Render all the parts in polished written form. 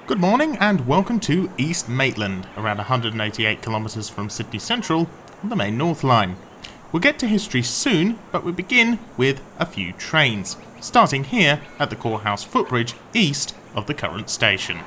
Good morning and welcome to East Maitland, around 188 kilometres from Sydney Central on the main North Line. We'll get to history soon, but we begin with a few trains, starting here at the Courthouse footbridge east of the current station.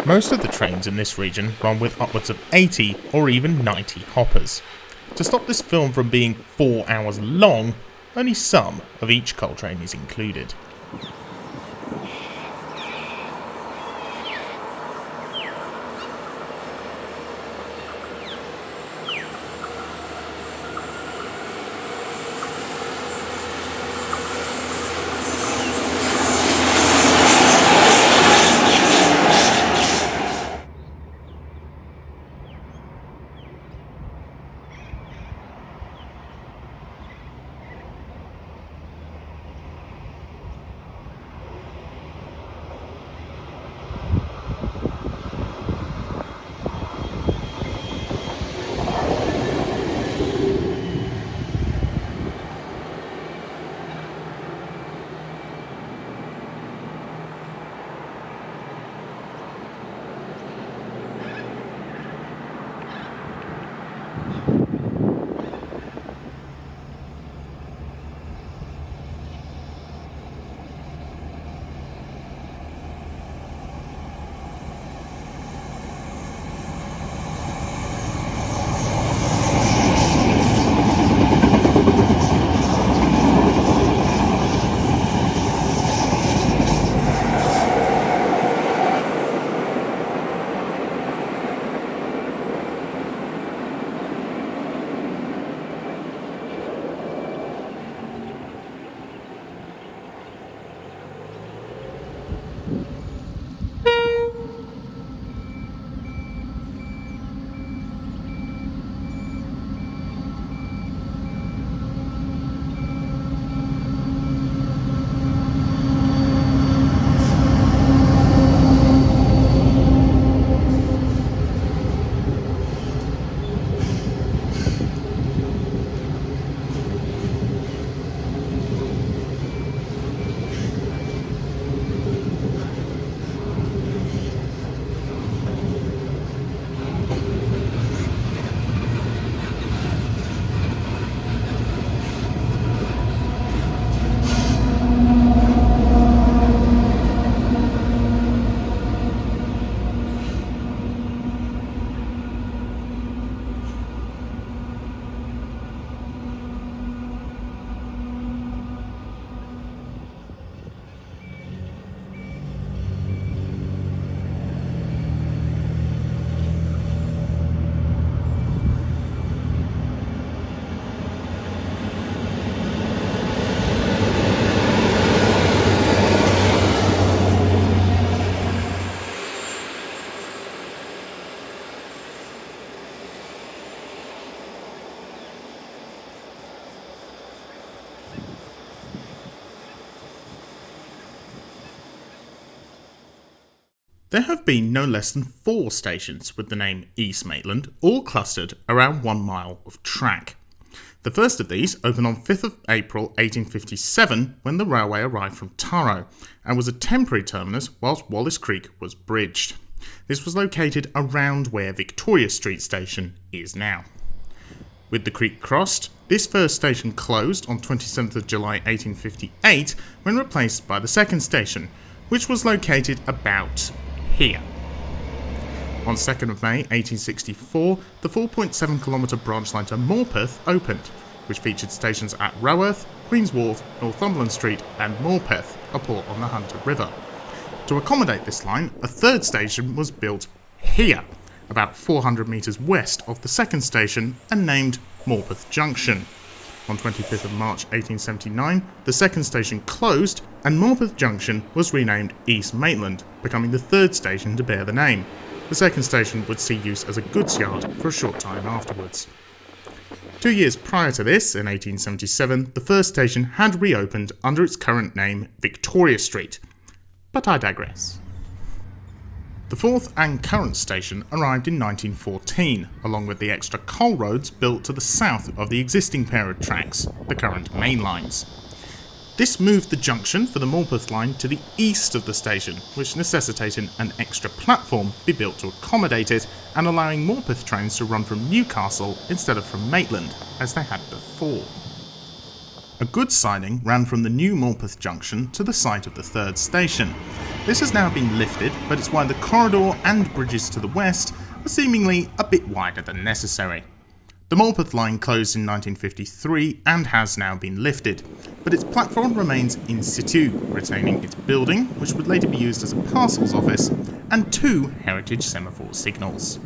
Most of the trains in this region run with upwards of 80 or even 90 hoppers. To stop this film from being 4 hours long, only some of each coal train is included. There have been no less than 4 stations with the name East Maitland, all clustered around 1 mile of track. The first of these opened on 5th of April 1857 when the railway arrived from Taro and was a temporary terminus whilst Wallace Creek was bridged. This was located around where Victoria Street Station is now. With the creek crossed, this first station closed on 27th of July 1858 when replaced by the second station, which was located about here. On 2nd of May 1864, the 4.7km branch line to Morpeth opened, which featured stations at Roworth, Queen's Wharf, Northumberland Street and Morpeth, a port on the Hunter River. To accommodate this line, a third station was built here, about 400 metres west of the second station and named Morpeth Junction. On 25th of March 1879, the second station closed and Morpeth Junction was renamed East Maitland, becoming the third station to bear the name. The second station would see use as a goods yard for a short time afterwards. 2 years prior to this, in 1877, the first station had reopened under its current name Victoria Street. But I digress. The fourth and current station arrived in 1914, along with the extra coal roads built to the south of the existing pair of tracks, the current main lines. This moved the junction for the Morpeth line to the east of the station, which necessitated an extra platform be built to accommodate it and allowing Morpeth trains to run from Newcastle instead of from Maitland, as they had before. A goods siding ran from the new Morpeth junction to the site of the third station. This has now been lifted, but it's why the corridor and bridges to the west are seemingly a bit wider than necessary. The Morpeth line closed in 1953 and has now been lifted, but its platform remains in situ, retaining its building, which would later be used as a parcels office, and 2 heritage semaphore signals.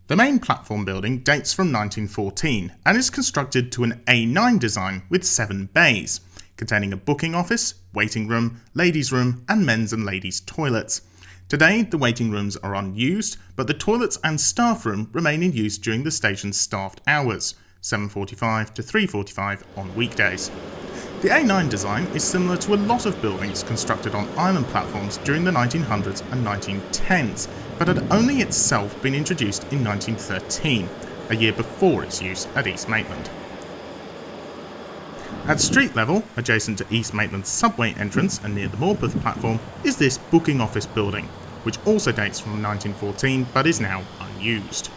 The main platform building dates from 1914 and is constructed to an A9 design with 7 bays, containing a booking office, waiting room, ladies' room and men's and ladies' toilets. Today, the waiting rooms are unused, but the toilets and staff room remain in use during the station's staffed hours, 7:45 to 3:45 on weekdays. The A9 design is similar to a lot of buildings constructed on island platforms during the 1900s and 1910s, but had only itself been introduced in 1913, a year before its use at East Maitland. At street level, adjacent to East Maitland's subway entrance and near the Morpeth platform, is this booking office building, which also dates from 1914 but is now unused.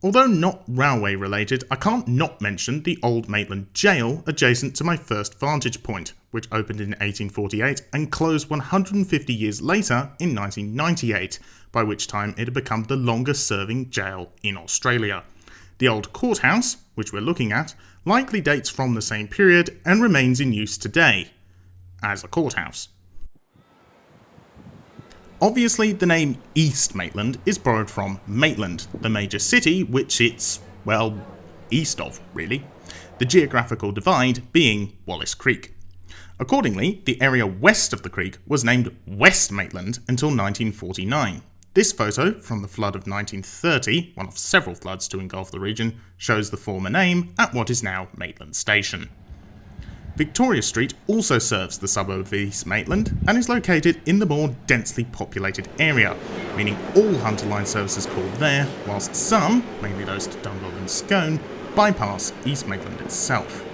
Although not railway related, I can't not mention the Old Maitland Jail adjacent to my first vantage point, which opened in 1848 and closed 150 years later in 1998, by which time it had become the longest serving jail in Australia. The old courthouse, which we're looking at, likely dates from the same period and remains in use today, as a courthouse. Obviously, the name East Maitland is borrowed from Maitland, the major city which it's, well, east of, really. The geographical divide being Wallace Creek. Accordingly, the area west of the creek was named West Maitland until 1949. This photo, from the flood of 1930, one of several floods to engulf the region, shows the former name at what is now Maitland Station. Victoria Street also serves the suburb of East Maitland and is located in the more densely populated area, meaning all Hunter Line services call there, whilst some, mainly those to Dundalk and Scone, bypass East Maitland itself.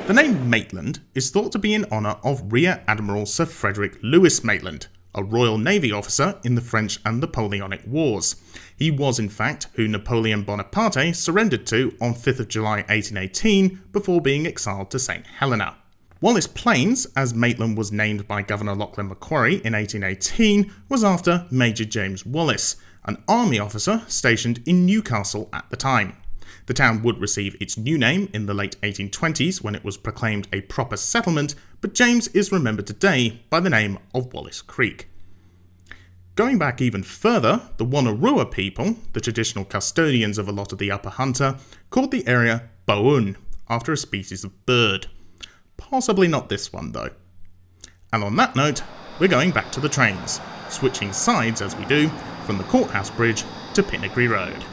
The name Maitland is thought to be in honour of Rear Admiral Sir Frederick Lewis Maitland, a Royal Navy officer in the French and Napoleonic Wars. He was in fact who Napoleon Bonaparte surrendered to on 5th of July 1818 before being exiled to St Helena. Wallace Plains, as Maitland was named by Governor Lachlan Macquarie in 1818, was after Major James Wallace, an army officer stationed in Newcastle at the time. The town would receive its new name in the late 1820s when it was proclaimed a proper settlement, but James is remembered today by the name of Wallace Creek. Going back even further, the Wonnarua people, the traditional custodians of a lot of the Upper Hunter, called the area Boun, after a species of bird. Possibly not this one though. And on that note, we're going back to the trains, switching sides as we do, from the Courthouse Bridge to Pitnacree Road.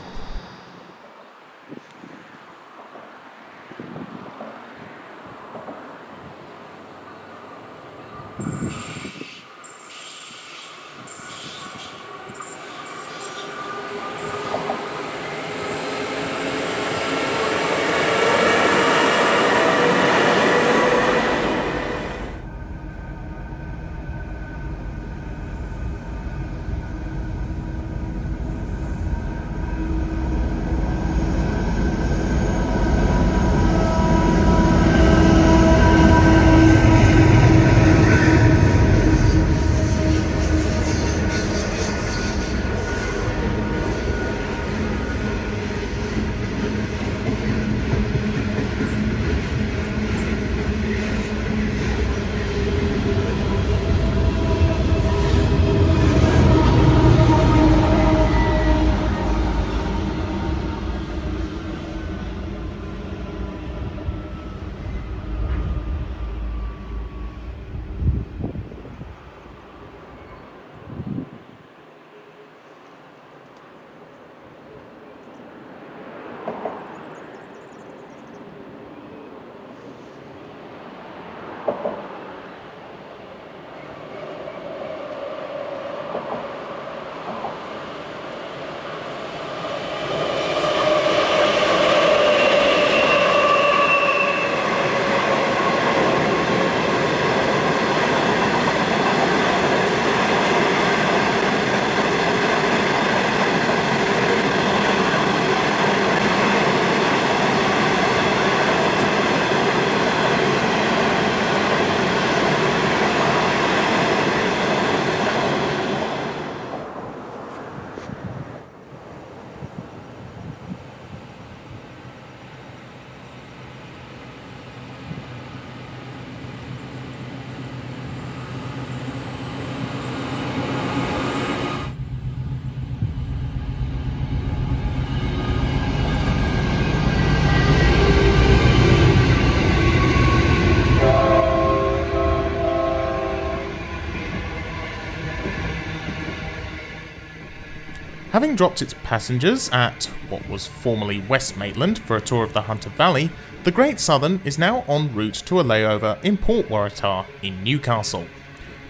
Having dropped its passengers at what was formerly West Maitland for a tour of the Hunter Valley, the Great Southern is now en route to a layover in Port Waratah in Newcastle.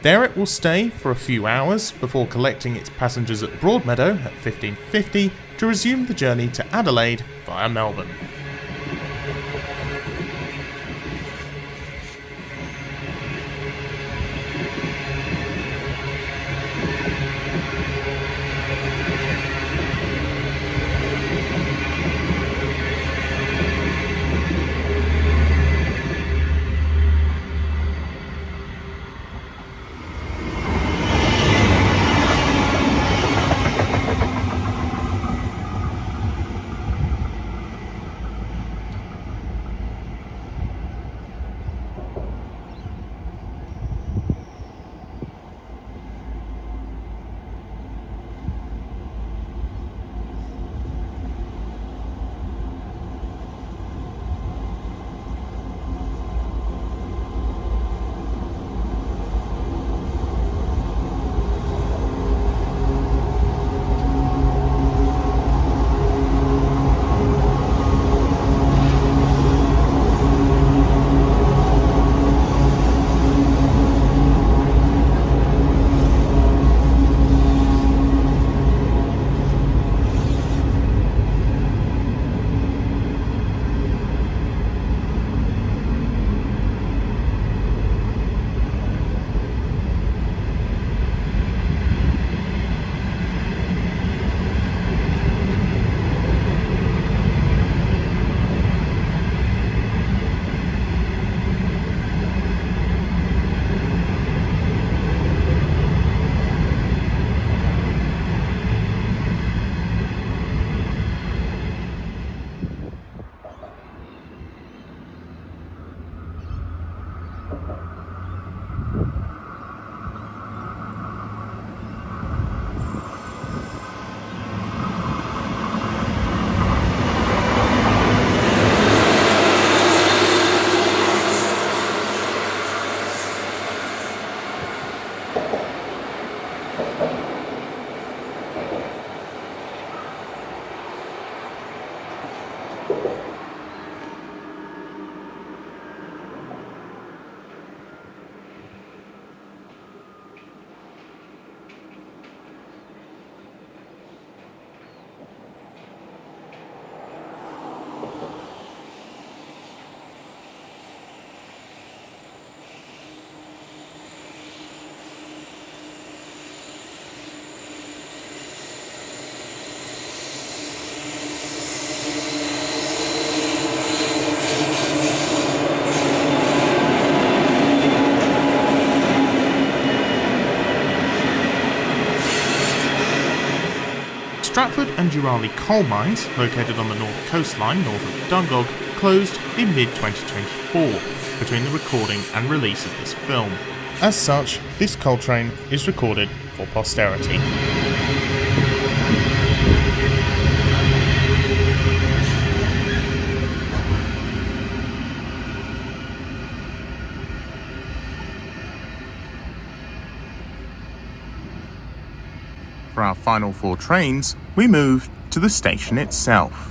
There it will stay for a few hours before collecting its passengers at Broadmeadow at 15:50 to resume the journey to Adelaide via Melbourne. Stratford and Durali coal mines, located on the north coastline north of Dungog, closed in mid-2024 between the recording and release of this film. As such, this coal train is recorded for posterity. For our final 4 trains, we move to the station itself.